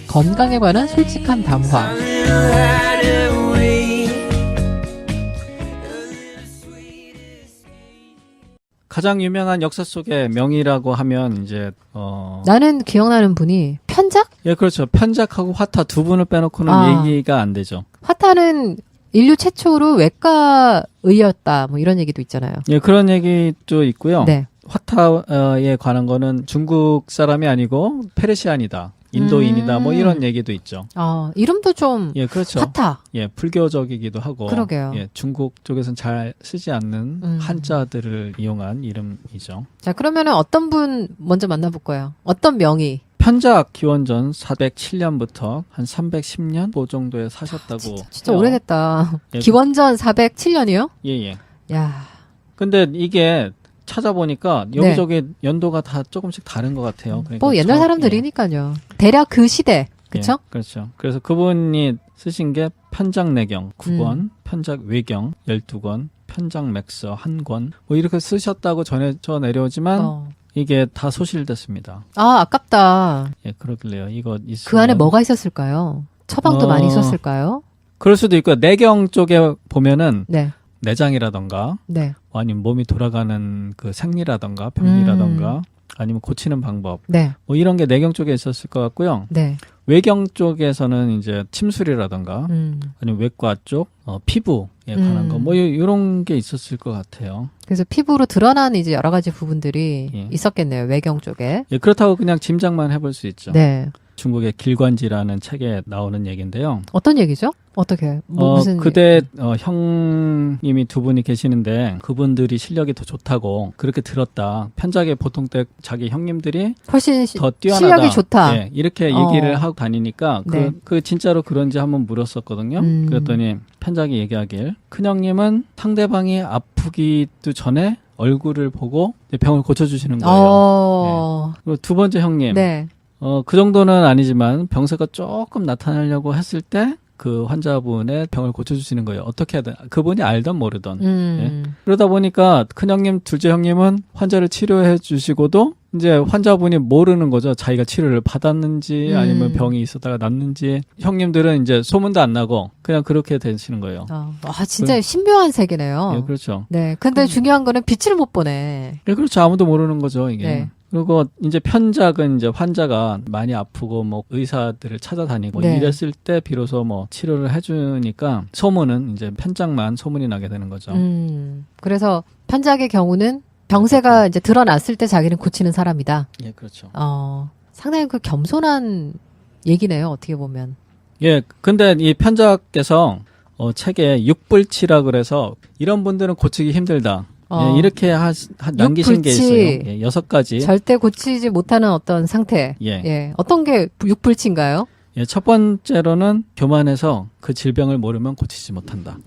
건강에 관한 솔직한 담화. 가장 유명한 역사 속의 명의라고 하면 이제 나는 기억나는 분이 편작? 예, 그렇죠. 편작하고 화타 두 분을 빼놓고는 얘기가 안 되죠. 화타는 인류 최초로 외과의였다. 뭐 이런 얘기도 있잖아요. 예, 그런 얘기도 있고요. 네. 화타에 관한 거는 중국 사람이 아니고 페르시안이다. 인도인이다. 뭐 이런 얘기도 있죠. 이름도 좀 예, 그렇죠. 화타. 예, 불교적이기도 하고. 그러게요. 예, 중국 쪽에서는 잘 쓰지 않는 한자들을 이용한 이름이죠. 자, 그러면은 어떤 분 먼저 만나볼 거예요? 어떤 명의? 편작 기원전 407년부터 한 310년 그 정도에 사셨다고. 진짜 해요. 오래됐다. 예, 기원전 407년이요? 예, 예. 야. 근데 이게 찾아보니까 여기저기 연도가 다 조금씩 다른 것 같아요. 그러니까 뭐 옛날 사람들이니까요. 대략 그 시대, 그쵸? 예, 그렇죠. 그래서 그분이 쓰신 게 편작내경 9권, 편작외경 12권, 편작맥서 1권 뭐 이렇게 쓰셨다고 전해져 내려오지만 이게 다 소실됐습니다. 아깝다. 예, 그러길래요. 이거 있으면 그 안에 뭐가 있었을까요? 처방도 많이 있었을까요? 그럴 수도 있고요. 내경 쪽에 보면은 네. 내장이라던가 네. 아니면 몸이 돌아가는 그 생리라던가 병리라던가 아니면 고치는 방법 네. 뭐 이런 게 내경 쪽에 있었을 것 같고요. 네. 외경 쪽에서는 이제 침술이라던가 아니면 외과 쪽 피부에 관한 거 뭐 이런 게 있었을 것 같아요. 그래서 피부로 드러난 이제 여러 가지 부분들이 예. 있었겠네요. 외경 쪽에. 예, 그렇다고 그냥 짐작만 해볼 수 있죠. 네. 중국의 길관지라는 책에 나오는 얘기인데요. 어떤 얘기죠? 어떻게? 무슨 그대 형님이 두 분이 계시는데 그분들이 실력이 더 좋다고 그렇게 들었다. 편작에 보통 때 자기 형님들이 훨씬 더 뛰어나다. 실력이 좋다. 예, 이렇게 얘기를 하고 다니니까 네. 그 진짜로 그런지 한번 물었었거든요. 그랬더니 편작이 얘기하길 큰형님은 상대방이 아프기도 전에 얼굴을 보고 병을 고쳐주시는 거예요. 네. 그리고 두 번째 형님 네. 그 정도는 아니지만 병세가 조금 나타나려고 했을 때 그 환자분의 병을 고쳐주시는 거예요. 어떻게 하든 그분이 알던 모르던. 예. 그러다 보니까 큰형님, 둘째 형님은 환자를 치료해 주시고도 이제 환자분이 모르는 거죠. 자기가 치료를 받았는지 아니면 병이 있었다가 낫는지. 형님들은 이제 소문도 안 나고 그냥 그렇게 되시는 거예요. 진짜 신묘한 세계네요. 예, 그렇죠. 네. 근데 중요한 거는 빛을 못 보네. 예, 그렇죠. 아무도 모르는 거죠, 이게. 네. 그리고 이제 편작은 이제 환자가 많이 아프고 뭐 의사들을 찾아다니고 네. 이랬을 때 비로소 뭐 치료를 해주니까 소문은 이제 편작만 소문이 나게 되는 거죠. 그래서 편작의 경우는 병세가 이제 드러났을 때 자기는 고치는 사람이다. 예, 그렇죠. 상당히 그 겸손한 얘기네요. 어떻게 보면. 예, 근데 이 편작께서 책에 육불치라 그래서 이런 분들은 고치기 힘들다. 예, 이렇게 남기신 게 있어요. 예, 6가지. 절대 고치지 못하는 어떤 상태. 예. 어떤 게 육불치인가요? 예, 첫 번째로는 교만해서 그 질병을 모르면 고치지 못한다.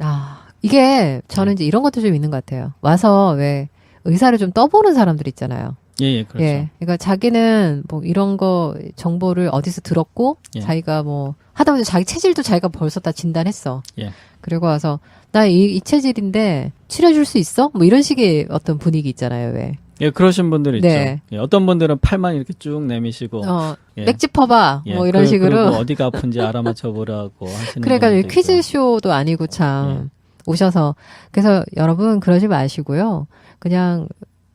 이게 저는 이제 이런 것도 좀 있는 것 같아요. 와서 왜 의사를 좀 떠보는 사람들 있잖아요. 예, 그렇죠. 예. 그러니까 자기는 뭐 이런 거 정보를 어디서 들었고 자기가 뭐 하다 보니 자기 체질도 자기가 벌써 다 진단했어. 예. 그리고 와서 나 이 체질인데 치료해줄 수 있어? 뭐 이런 식의 어떤 분위기 있잖아요. 왜? 예, 그러신 분들 있죠. 네. 예, 어떤 분들은 팔만 이렇게 쭉 내미시고 예. 맥짚어봐. 예, 뭐 이런 식으로. 그리고 어디가 아픈지 알아맞혀보라고 하시는 그러니까 분들도 퀴즈쇼도 아니고 참 오셔서. 그래서 여러분 그러지 마시고요. 그냥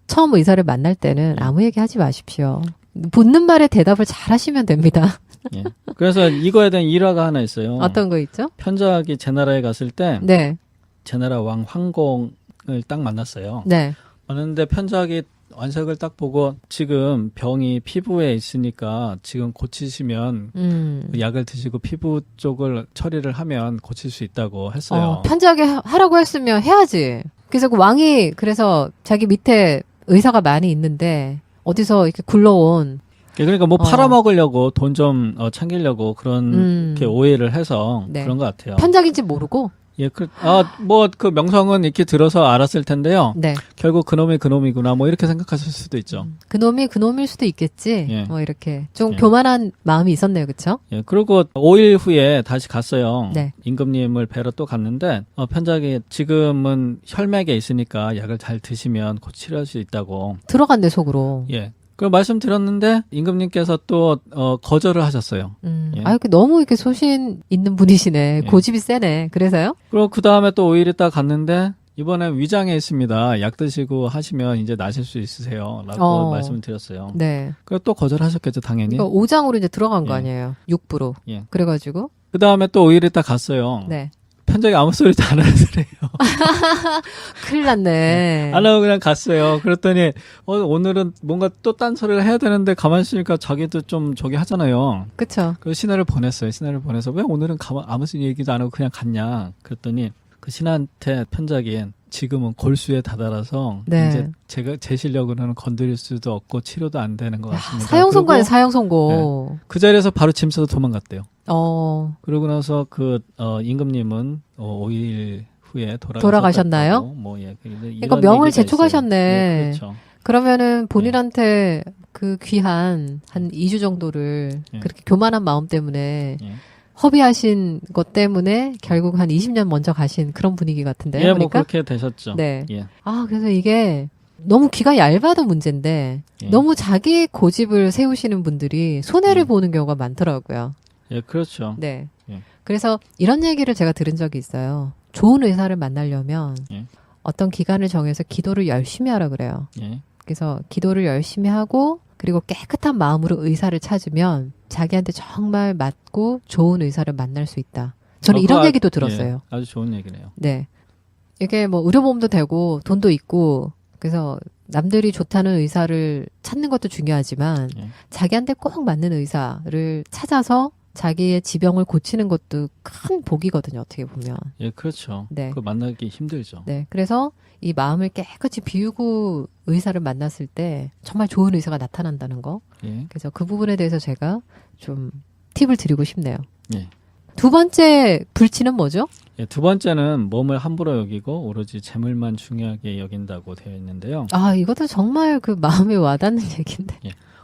처음 의사를 만날 때는 아무 얘기 하지 마십시오. 묻는 말에 대답을 잘 하시면 됩니다. 예. 그래서 이거에 대한 일화가 하나 있어요. 어떤 거 있죠? 편작이 제나라에 갔을 때 네. 제나라 왕 황공을 딱 만났어요. 네. 만났는데 편작이 완색을 딱 보고 지금 병이 피부에 있으니까 지금 고치시면 그 약을 드시고 피부 쪽을 처리를 하면 고칠 수 있다고 했어요. 편작에 하라고 했으면 해야지. 그래서 그 왕이 그래서 자기 밑에 의사가 많이 있는데 어디서 이렇게 굴러온 그러니까 뭐 팔아먹으려고 돈 좀 챙기려고 그런 게 오해를 해서 그런 것 같아요. 편작인지 모르고. 예, 뭐 그 명성은 이렇게 들어서 알았을 텐데요. 네. 결국 그놈이 그놈이구나 뭐 이렇게 생각하실 수도 있죠. 그놈이 그놈일 수도 있겠지. 예. 뭐 이렇게 좀 교만한 마음이 있었네요, 그렇죠? 예, 그리고 5일 후에 다시 갔어요. 네. 임금님을 뵈러 또 갔는데 편작이 지금은 혈맥에 있으니까 약을 잘 드시면 곧 치료할 수 있다고. 들어간대 속으로. 예. 그 말씀드렸는데 임금님께서 또 거절을 하셨어요. 예. 아유, 너무 이렇게 소신 있는 분이시네. 예. 고집이 세네. 그래서요? 그리고 그 다음에 또 5일 있다 갔는데 이번엔 위장에 있습니다. 약 드시고 하시면 이제 나실 수 있으세요. 라고 말씀을 드렸어요. 네. 그리고 또 거절하셨겠죠, 당연히. 그러니까 5장으로 이제 들어간 거 예. 아니에요. 육부로. 예. 그래가지고. 그 다음에 또 5일 있다 갔어요. 네. 편적이 아무 소리도 안 하더래요. 큰일 났네. 안 하고 그냥 갔어요. 그랬더니 오늘은 뭔가 또 딴 소리를 해야 되는데 가만히 있으니까 자기도 좀 저기 하잖아요. 그쵸. 그 신하를 보냈어요. 신하를 보내서 왜 오늘은 아무 얘기도 안 하고 그냥 갔냐. 그랬더니 그 신하한테 편작인 지금은 골수에 다다라서 네. 이제 제 실력으로는 건드릴 수도 없고 치료도 안 되는 것 같습니다. 사형선고에 그리고 사형선고. 그 자리에서 바로 짐 싸서 도망갔대요. 어. 그러고 나서 임금님은 5일 후에 돌아가셨나요? 뭐 예. 그러니까 명을 제촉하셨네. 예, 그렇죠. 그러면은 본인한테 그 귀한 한 2주 정도를 예. 그렇게 교만한 마음 때문에 예. 허비하신 것 때문에 결국 한 20년 먼저 가신 그런 분위기 같은데. 예, 뭐 그러니까? 그렇게 되셨죠. 네. 예. 아, 그래서 이게 너무 귀가 얇아도 문제인데 예. 너무 자기 고집을 세우시는 분들이 손해를 보는 경우가 많더라고요. 예, 그렇죠. 네. 예. 그래서 이런 얘기를 제가 들은 적이 있어요. 좋은 의사를 만나려면 예. 어떤 기간을 정해서 기도를 열심히 하라 그래요. 예. 그래서 기도를 열심히 하고 그리고 깨끗한 마음으로 의사를 찾으면 자기한테 정말 맞고 좋은 의사를 만날 수 있다. 저는 이런 얘기도 들었어요. 예, 아주 좋은 얘기네요. 네. 이게 뭐 의료보험도 되고 돈도 있고 그래서 남들이 좋다는 의사를 찾는 것도 중요하지만 예. 자기한테 꼭 맞는 의사를 찾아서 자기의 지병을 고치는 것도 큰 복이거든요. 어떻게 보면. 예, 그렇죠. 네. 그거 만나기 힘들죠. 네. 그래서 이 마음을 깨끗이 비우고 의사를 만났을 때 정말 좋은 의사가 나타난다는 거. 예. 그래서 그 부분에 대해서 제가 좀 팁을 드리고 싶네요. 예. 두 번째 불치는 뭐죠? 예, 두 번째는 몸을 함부로 여기고 오로지 재물만 중요하게 여긴다고 되어 있는데요. 아, 이것도 정말 그 마음에 와닿는 얘기인데.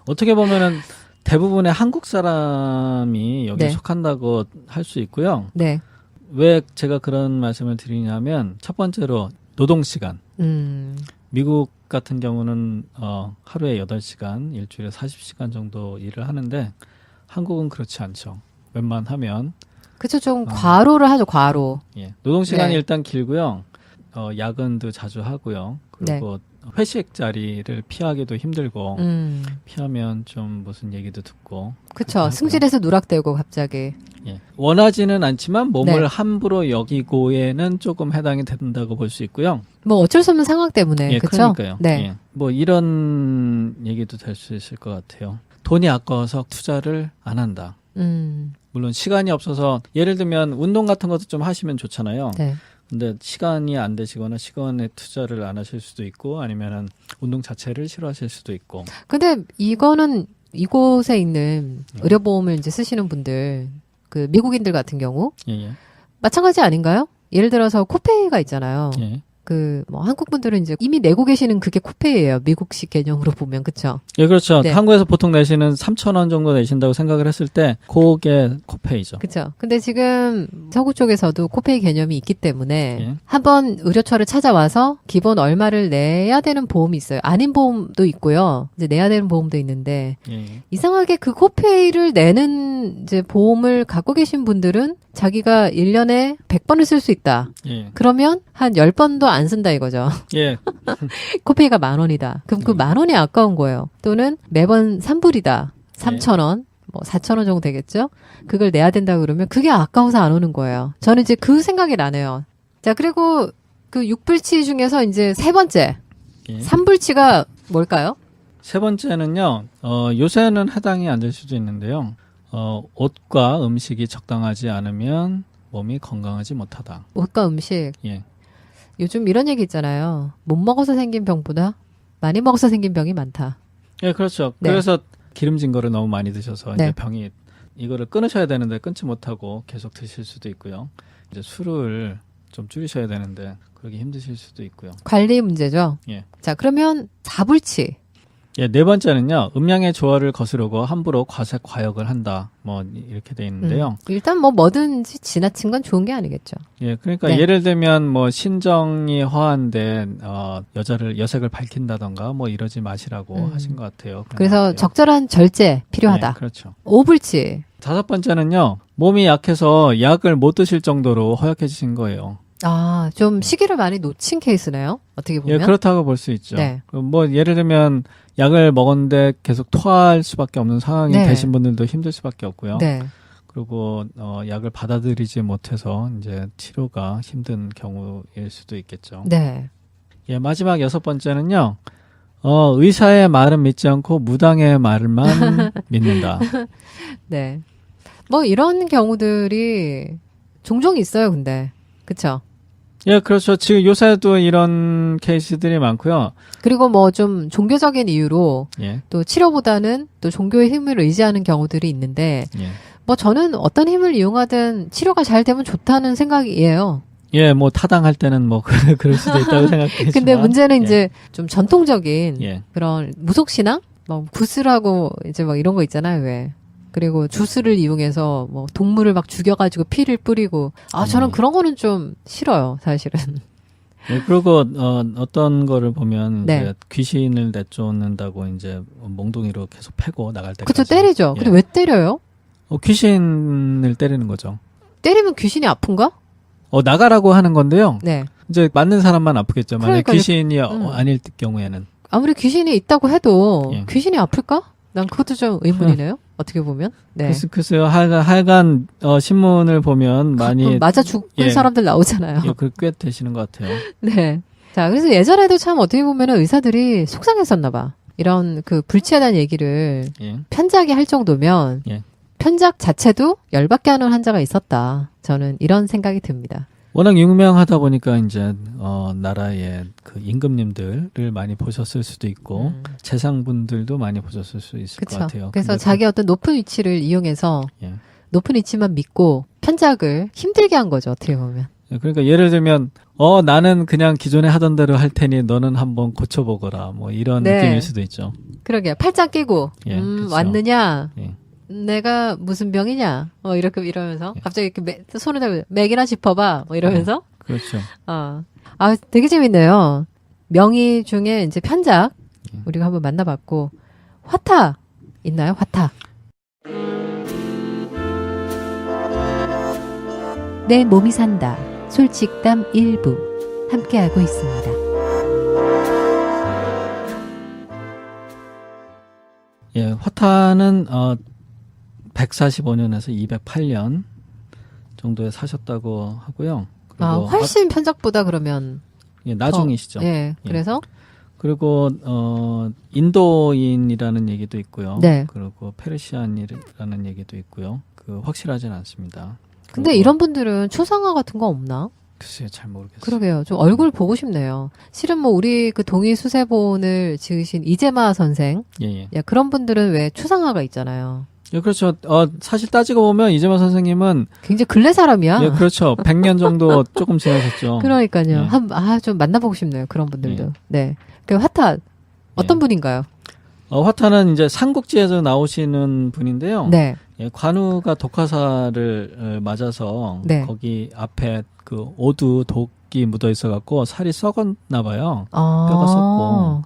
어떻게 보면은 대부분의 한국 사람이 여기에 네. 속한다고 할 수 있고요. 네. 왜 제가 그런 말씀을 드리냐면 첫 번째로 노동 시간. 미국 같은 경우는 하루에 8시간, 일주일에 40시간 정도 일을 하는데 한국은 그렇지 않죠. 웬만하면 그쵸, 좀 과로를 하죠, 과로. 예. 노동 시간이 네. 일단 길고요. 야근도 자주 하고요. 그리고 회식 자리를 피하기도 힘들고 피하면 좀 무슨 얘기도 듣고. 그쵸. 하고요. 승질에서 누락되고 갑자기. 예. 원하지는 않지만 몸을 네. 함부로 여기고에는 조금 해당이 된다고 볼 수 있고요. 뭐 어쩔 수 없는 상황 때문에. 예, 그쵸? 그러니까요. 네. 예. 뭐 이런 얘기도 될 수 있을 것 같아요. 돈이 아까워서 투자를 안 한다. 물론 시간이 없어서 예를 들면 운동 같은 것도 좀 하시면 좋잖아요. 네. 근데 시간이 안 되시거나 시간에 투자를 안 하실 수도 있고 아니면은 운동 자체를 싫어하실 수도 있고. 근데 이거는 이곳에 있는 의료보험을 이제 쓰시는 분들, 그 미국인들 같은 경우 예, 예. 마찬가지 아닌가요? 예를 들어서 코페이가 있잖아요. 예. 그 뭐 한국 분들은 이제 이미 내고 계시는 그게 코페이예요. 미국식 개념으로 보면 그쵸? 예, 그렇죠. 네. 한국에서 보통 내시는 3,000원 정도 내신다고 생각을 했을 때 그게 코페이죠. 그쵸? 근데 지금 서구 쪽에서도 코페이 개념이 있기 때문에 예. 한번 의료처를 찾아와서 기본 얼마를 내야 되는 보험이 있어요. 아닌 보험도 있고요. 이제 내야 되는 보험도 있는데 예, 예. 이상하게 그 코페이를 내는 이제 보험을 갖고 계신 분들은 자기가 1년에 100번을 쓸 수 있다. 예. 그러면 한 10번도 안 쓴다 이거죠. 예. 코페이가 10,000원이다. 그럼 그 10,000원이 아까운 거예요. 또는 매번 3불이다. 3,000원. 뭐 4,000원 정도 되겠죠? 그걸 내야 된다 그러면 그게 아까워서 안 오는 거예요. 저는 이제 그 생각이 나네요. 자, 그리고 그 6불치 중에서 이제 세 번째. 예. 3불치가 뭘까요? 세 번째는요, 요새는 해당이 안 될 수도 있는데요. 옷과 음식이 적당하지 않으면 몸이 건강하지 못하다. 옷과 음식. 예. 요즘 이런 얘기 있잖아요. 못 먹어서 생긴 병보다 많이 먹어서 생긴 병이 많다. 예, 그렇죠. 네. 그래서 기름진 거를 너무 많이 드셔서 네. 이제 병이 이거를 끊으셔야 되는데 끊지 못하고 계속 드실 수도 있고요. 이제 술을 좀 줄이셔야 되는데 그러기 힘드실 수도 있고요. 관리 문제죠. 예. 자, 그러면 4불치. 예, 네 번째는요. 음양의 조화를 거스르고 함부로 과색 과역을 한다. 뭐 이렇게 돼 있는데요. 일단 뭐 뭐든지 지나친 건 좋은 게 아니겠죠. 예, 그러니까 네. 예를 들면 뭐 신정이 허한데 여색을 밝힌다던가 뭐 이러지 마시라고 하신 것 같아요. 그런 그래서 것 같아요. 적절한 절제 필요하다. 예, 그렇죠. 오불치. 다섯 번째는요. 몸이 약해서 약을 못 드실 정도로 허약해지신 거예요. 아, 좀 시기를 많이 놓친 케이스네요. 어떻게 보면. 예, 그렇다고 볼 수 있죠. 네. 뭐 예를 들면 약을 먹었는데 계속 토할 수밖에 없는 상황이 네. 되신 분들도 힘들 수밖에 없고요. 네. 그리고 약을 받아들이지 못해서 이제 치료가 힘든 경우일 수도 있겠죠. 네. 예, 마지막 여섯 번째는요. 의사의 말은 믿지 않고 무당의 말만 믿는다. 네. 뭐 이런 경우들이 종종 있어요, 근데. 그쵸? 예, 그렇죠. 지금 요새도 이런 케이스들이 많고요. 그리고 뭐 좀 종교적인 이유로 예, 또 치료보다는 또 종교의 힘을 의지하는 경우들이 있는데 예. 뭐 저는 어떤 힘을 이용하든 치료가 잘 되면 좋다는 생각이에요. 예, 뭐 타당할 때는 뭐 그럴 수도 있다고 생각되지만. 근데 문제는 예, 이제 좀 전통적인 예, 그런 무속신앙? 뭐 구슬하고 이제 막 이런 거 있잖아요, 왜. 그리고 주술을 이용해서 뭐 동물을 막 죽여가지고 피를 뿌리고 저는 그런 거는 좀 싫어요, 사실은. 예, 그리고 어떤 거를 보면 네. 이제 귀신을 내쫓는다고 이제 몽둥이로 계속 패고 나갈 때까지. 그쵸, 때리죠. 예. 근데 왜 때려요? 귀신을 때리는 거죠. 때리면 귀신이 아픈가? 나가라고 하는 건데요. 네. 이제 맞는 사람만 아프겠죠. 만약 그러니까요. 귀신이 아닐 경우에는. 아무리 귀신이 있다고 해도 예. 귀신이 아플까? 난 그것도 좀 의문이네요. 어떻게 보면. 네. 글쎄요. 하여간 신문을 보면 많이 맞아 죽은 예. 사람들 나오잖아요. 예, 꽤 되시는 것 같아요. 네. 자, 그래서 예전에도 참 어떻게 보면은 의사들이 속상했었나 봐. 이런 그 불치하다는 얘기를 예. 편지하게 할 정도면 예. 편작 자체도 열받게 하는 환자가 있었다. 저는 이런 생각이 듭니다. 워낙 유명하다 보니까 이제 나라의 그 임금님들을 많이 보셨을 수도 있고 재상분들도 많이 보셨을 수 있을 것 그렇죠. 같아요. 그래서 근데 자기 어떤 높은 위치를 이용해서 예. 높은 위치만 믿고 편작을 힘들게 한 거죠. 어떻게 보면. 그러니까 예를 들면 나는 그냥 기존에 하던 대로 할 테니 너는 한번 고쳐보거라 뭐 이런 네. 느낌일 수도 있죠. 그러게요. 팔짱 끼고 예, 그쵸. 왔느냐? 예. 내가 무슨 병이냐? 이렇게 이러면서 갑자기 이렇게 손을 대고 맥이나 짚어봐. 뭐 이러면서. 그렇죠. 되게 재밌네요. 명의 중에 이제 편작 우리가 한번 만나봤고 화타 있나요? 화타. 내 몸이 산다. 솔직담 일부 함께하고 있습니다. 예, 화타는 145년에서 208년 정도에 사셨다고 하고요. 그리고 훨씬 편작보다 그러면 예, 나중이시죠. 예, 그래서 그리고 인도인이라는 얘기도 있고요. 네. 그리고 페르시안이라는 얘기도 있고요. 확실하진 않습니다. 근데 이런 분들은 초상화 같은 거 없나? 글쎄요, 잘 모르겠어요. 그러게요. 좀 얼굴 보고 싶네요. 실은 뭐 우리 그 동의 수세본을 지으신 이재마 선생, 예. 그런 분들은 왜 초상화가 있잖아요. 예, 그렇죠. 사실 따지고 보면 이재마 선생님은 굉장히 근래 사람이야. 예, 그렇죠. 100년 정도 조금 지나셨죠. 그러니까요. 예. 좀 만나보고 싶네요. 그런 분들도. 예. 네. 그 화타 어떤 예. 분인가요? 화타는 이제 삼국지에서 나오시는 분인데요. 네. 예, 관우가 독화살을 맞아서 네. 거기 앞에 그 오두 독이 묻어 있어갖고 살이 썩었나 봐요. 뼈가 썩고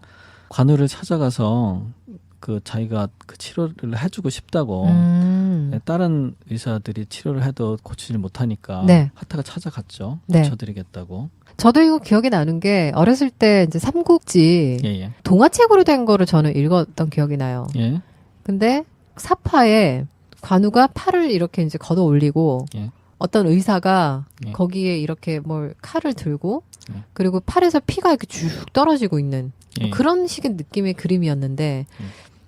관우를 찾아가서 자기가 그 치료를 해주고 싶다고 예, 다른 의사들이 치료를 해도 고치지 못하니까 네. 화타가 찾아갔죠. 네. 고쳐드리겠다고. 저도 이거 기억이 나는 게 어렸을 때 이제 삼국지 예. 동화책으로 된 거를 저는 읽었던 기억이 나요. 예. 근데 사파에 관우가 팔을 이렇게 이제 걷어 올리고 예. 어떤 의사가 예. 거기에 이렇게 뭘 칼을 들고 예. 그리고 팔에서 피가 이렇게 쭉 떨어지고 있는 예. 그런 식의 느낌의 그림이었는데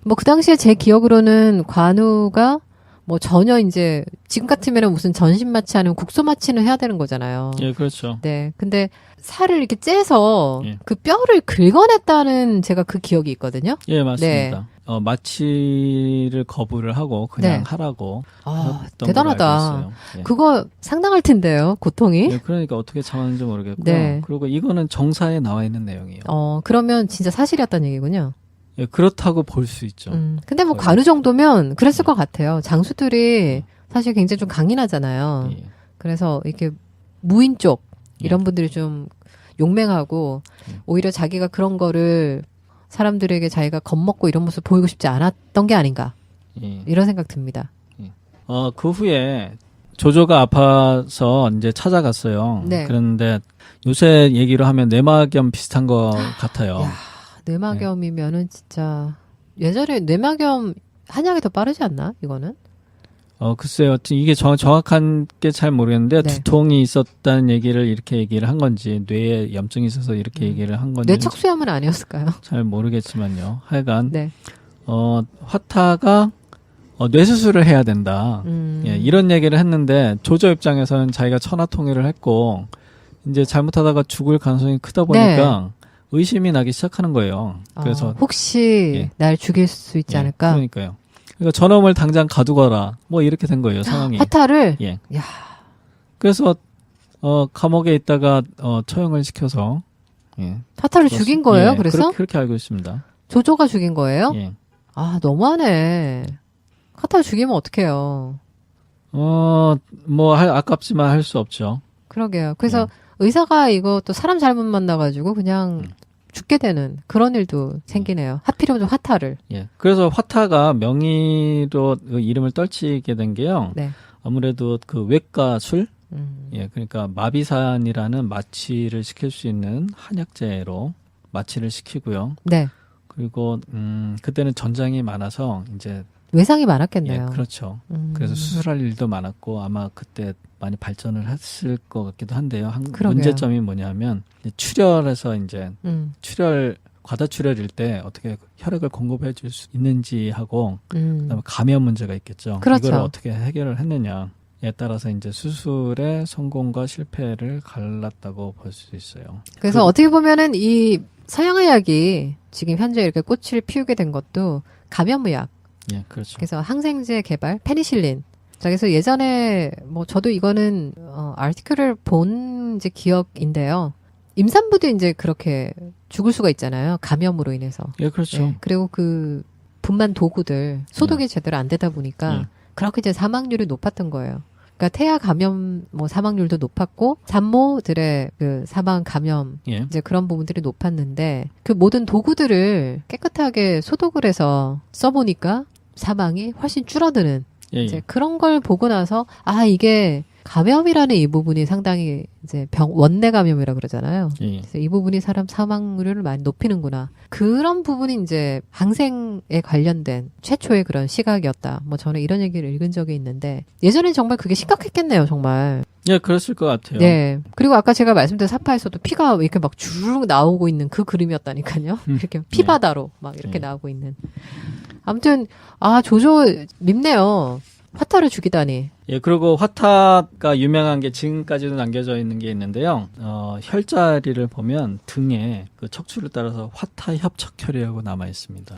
뭐 그 당시에 제 기억으로는 관우가 뭐 전혀 이제 지금 같으면은 무슨 전신 마취하는 국소 마취는 해야 되는 거잖아요. 예, 그렇죠. 네. 근데 살을 이렇게 째서 예. 그 뼈를 긁어냈다는 제가 그 기억이 있거든요. 예, 맞습니다. 마취를 거부를 하고 그냥 네. 하라고 아, 했던 대단하다. 걸로 알고 있어요. 예. 그거 상당할 텐데요, 고통이. 예, 그러니까 어떻게 참았는지 모르겠고요. 네. 그리고 이거는 정사에 나와 있는 내용이에요. 그러면 진짜 사실이었다는 얘기군요. 예, 그렇다고 볼 수 있죠. 근데 뭐 거의. 관우 정도면 그랬을 것 같아요. 장수들이 사실 굉장히 좀 강인하잖아요. 예. 그래서 이렇게 무인 쪽 이런 분들이 좀 용맹하고 오히려 자기가 그런 거를 사람들에게 자기가 겁먹고 이런 모습 보이고 싶지 않았던 게 아닌가 예. 이런 생각 듭니다. 그 후에 조조가 아파서 이제 찾아갔어요. 네. 그런데 요새 얘기로 하면 뇌막염 비슷한 것 같아요. 야, 뇌막염이면은 진짜 예전에 뇌막염 한약이 더 빠르지 않나? 이거는? 글쎄요. 이게 정확한 게 잘 모르겠는데 네. 두통이 있었다는 얘기를 이렇게 얘기를 한 건지 뇌에 염증이 있어서 이렇게 얘기를 한 건지 뇌척수염은 아니었을까요? 잘 모르겠지만요. 하여간 네. 화타가 뇌수술을 해야 된다. 예, 이런 얘기를 했는데 조조 입장에서는 자기가 천하통일을 했고 이제 잘못하다가 죽을 가능성이 크다 보니까 의심이 나기 시작하는 거예요. 그래서 혹시 예. 날 죽일 수 있지 않을까? 그러니까요. 그러니까 저놈을 당장 가두거라. 뭐 이렇게 된 거예요, 상황이. 화타를? 예. 야. 그래서 감옥에 있다가 처형을 시켜서 예. 화타를 죽인 거예요? 예, 그래서? 그렇게 알고 있습니다. 조조가 죽인 거예요? 예. 아, 너무하네. 화타를 죽이면 어떡해요. 아깝지만 할 수 없죠. 그러게요. 그래서 의사가 이거 또 사람 잘못 만나가지고 그냥 죽게 되는 그런 일도 생기네요. 하필이면 좀 화타를. 예. 그래서 화타가 명의로 그 이름을 떨치게 된 게요. 네. 아무래도 그 외과술, 음. 예, 그러니까 마비산이라는 마취를 시킬 수 있는 한약재로 마취를 시키고요. 네. 그리고 그때는 전장이 많아서 이제 외상이 많았겠네요. 예, 그렇죠. 그래서 수술할 일도 많았고 아마 그때 많이 발전을 했을 것 같기도 한데요. 그러게요. 문제점이 뭐냐면 출혈해서 이제 과다 출혈일 때 어떻게 혈액을 공급해 줄 수 있는지 하고 그다음에 감염 문제가 있겠죠. 그렇죠. 이걸 어떻게 해결을 했느냐에 따라서 이제 수술의 성공과 실패를 갈랐다고 볼 수 있어요. 그래서 어떻게 보면은 이 서양의학이 지금 현재 이렇게 꽃을 피우게 된 것도 감염의학. 예, 그렇죠. 그래서 항생제 개발, 페니실린. 자, 그래서 예전에 뭐 저도 이거는 아티클을 본 이제 기억인데요. 임산부도 이제 그렇게 죽을 수가 있잖아요. 감염으로 인해서. 예, 그렇죠. 예, 그리고 그 분만 도구들 소독이 제대로 안 되다 보니까 그렇게 이제 사망률이 높았던 거예요. 그러니까 태아 감염 뭐 사망률도 높았고 산모들의 그 사망 감염 예. 이제 그런 부분들이 높았는데 그 모든 도구들을 깨끗하게 소독을 해서 써보니까 사망이 훨씬 줄어드는 예, 이제 그런 걸 보고 나서 이게 감염이라는 이 부분이 상당히 이제 원내 감염이라 그러잖아요. 예. 그래서 이 부분이 사람 사망률을 많이 높이는구나. 그런 부분이 이제 항생에 관련된 최초의 그런 시각이었다. 뭐 저는 이런 얘기를 읽은 적이 있는데 예전엔 정말 그게 심각했겠네요, 정말. 예, 그랬을 것 같아요. 네. 그리고 아까 제가 말씀드린 사파에서도 피가 이렇게 막 쭉 나오고 있는 그 그림이었다니까요. 이렇게 피바다로 막 이렇게 나오고 있는. 아무튼 조조 밉네요. 화타를 죽이다니. 예, 그리고 화타가 유명한 게 지금까지도 남겨져 있는 게 있는데요. 혈자리를 보면 등에 그 척추를 따라서 화타협척혈이라고 남아 있습니다.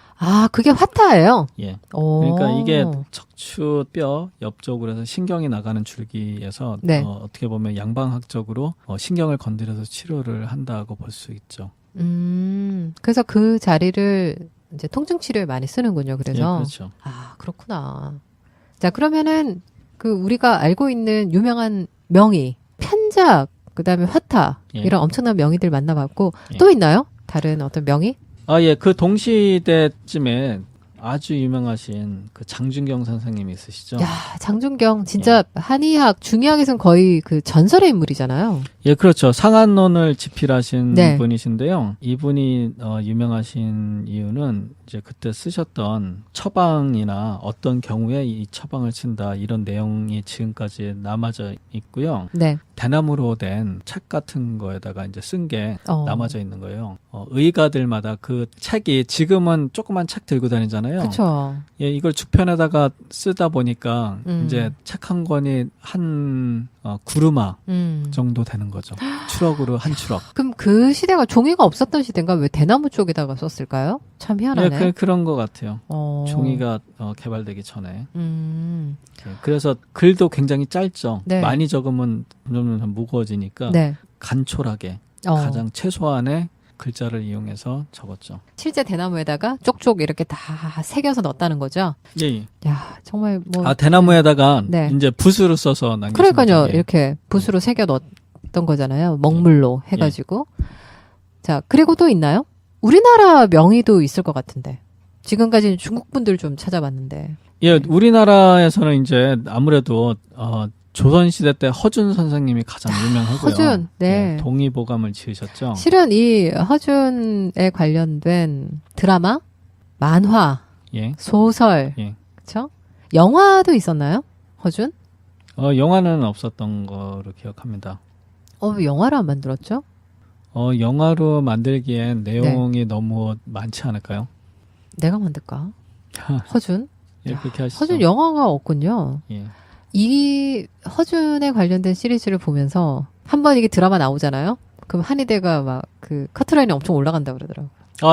그게 화타예요? 예. 오. 그러니까 이게 척추뼈 옆쪽으로 해서 신경이 나가는 줄기에서 네. 어떻게 보면 양방학적으로 신경을 건드려서 치료를 한다고 볼 수 있죠. 그래서 그 자리를 이제 통증 치료에 많이 쓰는군요. 그래서. 예, 그렇죠. 그렇구나. 자, 그러면은 그 우리가 알고 있는 유명한 명의, 편작, 그다음에 화타 이런 엄청난 명의들 만나봤고 또 있나요? 다른 어떤 명의? 예, 그 동시대쯤에 아주 유명하신 그 장준경 선생님이 있으시죠? 야, 장준경 진짜 한의학, 중의학에서는 거의 그 전설의 인물이잖아요. 예, 그렇죠. 상한론을 집필하신 네. 분이신데요. 이분이 유명하신 이유는 이제 그때 쓰셨던 처방이나 어떤 경우에 이 처방을 쓴다 이런 내용이 지금까지 남아져 있고요. 네. 대나무로 된 책 같은 거에다가 이제 쓴 게 남아져 있는 거예요. 의가들마다 그 책이 지금은 조그만 책 들고 다니잖아요. 그렇죠. 예, 이걸 죽편에다가 쓰다 보니까 이제 책 한 권이 한 구루마 정도 되는 거죠. 추럭으로 한 추럭. 그럼 그 시대가 종이가 없었던 시대인가? 왜 대나무 쪽에다가 썼을까요? 참 희한하네. 예, 그런 것 같아요. 종이가 개발되기 전에. 예, 그래서 글도 굉장히 짧죠. 네. 많이 적으면 점점 무거워지니까 네. 간촐하게 가장 최소한의 글자를 이용해서 적었죠. 실제 대나무에다가 쪽쪽 이렇게 다 새겨서 넣었다는 거죠. 예. 야, 정말 뭐. 대나무에다가 네. 이제 붓으로 써서 남기신 그러니까요. 거죠. 예. 이렇게 붓으로 새겨 넣었던 거잖아요. 먹물로 해가지고. 자, 그리고 또 있나요? 우리나라 명의도 있을 것 같은데. 지금까지는 중국 분들 좀 찾아봤는데. 예, 우리나라에서는 이제 아무래도 조선시대 때 허준 선생님이 가장 유명하고요. 허준, 네. 예, 동의보감을 지으셨죠. 실은 이 허준에 관련된 드라마, 만화, 예. 소설, 예. 그쵸? 영화도 있었나요? 허준? 영화는 없었던 거로 기억합니다. 왜 영화를 안 만들었죠? 영화로 만들기엔 내용이 너무 많지 않을까요? 내가 만들까? 허준? 예, 그렇게 하시죠. 허준 영화가 없군요. 예. 이 허준에 관련된 시리즈를 보면서 한번 이게 드라마 나오잖아요? 그럼 한의대가 막 그 커트라인이 엄청 올라간다 그러더라고요.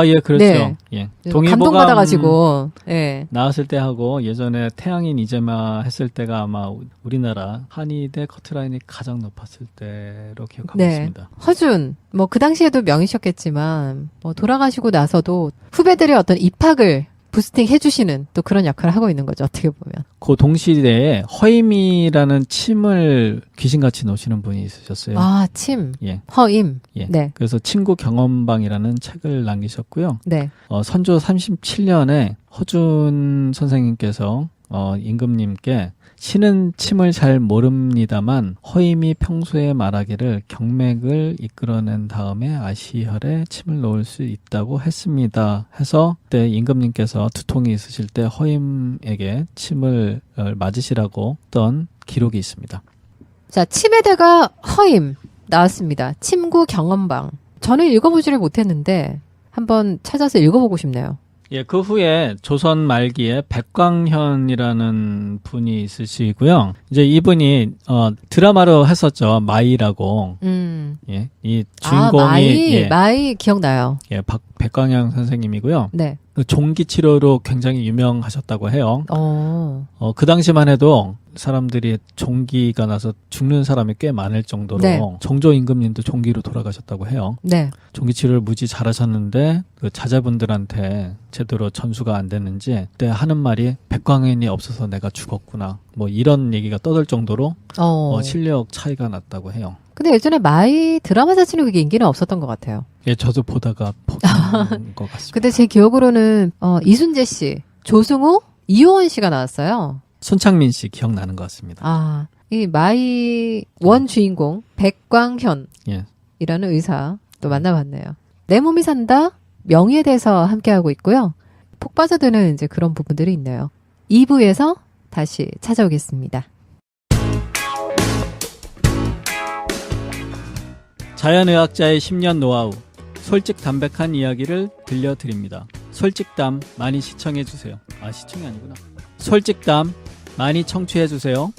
예, 그렇죠. 네. 예. 감동받아가지고, 예. 나왔을 때 하고 예전에 태양인 이제마 했을 때가 아마 우리나라 한의대 커트라인이 가장 높았을 때로 기억하고 네. 있습니다. 허준, 뭐 그 당시에도 명이셨겠지만, 뭐 돌아가시고 나서도 후배들의 어떤 입학을 부스팅 해주시는 또 그런 역할을 하고 있는 거죠. 어떻게 보면. 그 동시대에 허임이라는 침을 귀신같이 놓으시는 분이 있으셨어요. 침, 예. 허임. 예. 네. 그래서 친구 경험방이라는 책을 남기셨고요. 네. 선조 37년에 허준 선생님께서 임금님께 신은 침을 잘 모릅니다만 허임이 평소에 말하기를 경맥을 이끌어낸 다음에 아시혈에 침을 놓을 수 있다고 했습니다. 해서 그때 임금님께서 두통이 있으실 때 허임에게 침을 맞으시라고 했던 기록이 있습니다. 자, 침의 대가 허임 나왔습니다. 침구 경험방. 저는 읽어보지를 못했는데 한번 찾아서 읽어보고 싶네요. 예, 그 후에 조선 말기에 백광현이라는 분이 있으시고요. 이제 이분이 드라마로 했었죠. 마이라고. 예, 이 주인공이 마이 기억나요. 예, 백광현 선생님이고요. 네. 종기 치료로 굉장히 유명하셨다고 해요. 그 당시만 해도 사람들이 종기가 나서 죽는 사람이 꽤 많을 정도로 네. 정조 임금님도 종기로 돌아가셨다고 해요. 네. 종기 치료를 무지 잘하셨는데 그 자제분들한테 제대로 전수가 안 됐는지 그때 하는 말이 백광현이 없어서 내가 죽었구나. 뭐 이런 얘기가 떠들 정도로 실력 차이가 났다고 해요. 근데 예전에 마이 드라마 자체는 그게 인기는 없었던 것 같아요. 예, 저도 보다가 포기한 것 같습니다. 근데 제 기억으로는 이순재 씨, 조승우, 이효원 씨가 나왔어요. 손창민 씨 기억나는 것 같습니다. 이 마이 원 주인공 백광현 예. 이라는 의사 또 만나봤네요. 내 몸이 산다 명의에 대해서 함께하고 있고요. 폭 빠져드는 이제 그런 부분들이 있네요. 2부에서 다시 찾아오겠습니다. 자연의학자의 10년 노하우, 솔직 담백한 이야기를 들려드립니다. 솔직담 많이 시청해주세요. 시청이 아니구나. 솔직담 많이 청취해주세요.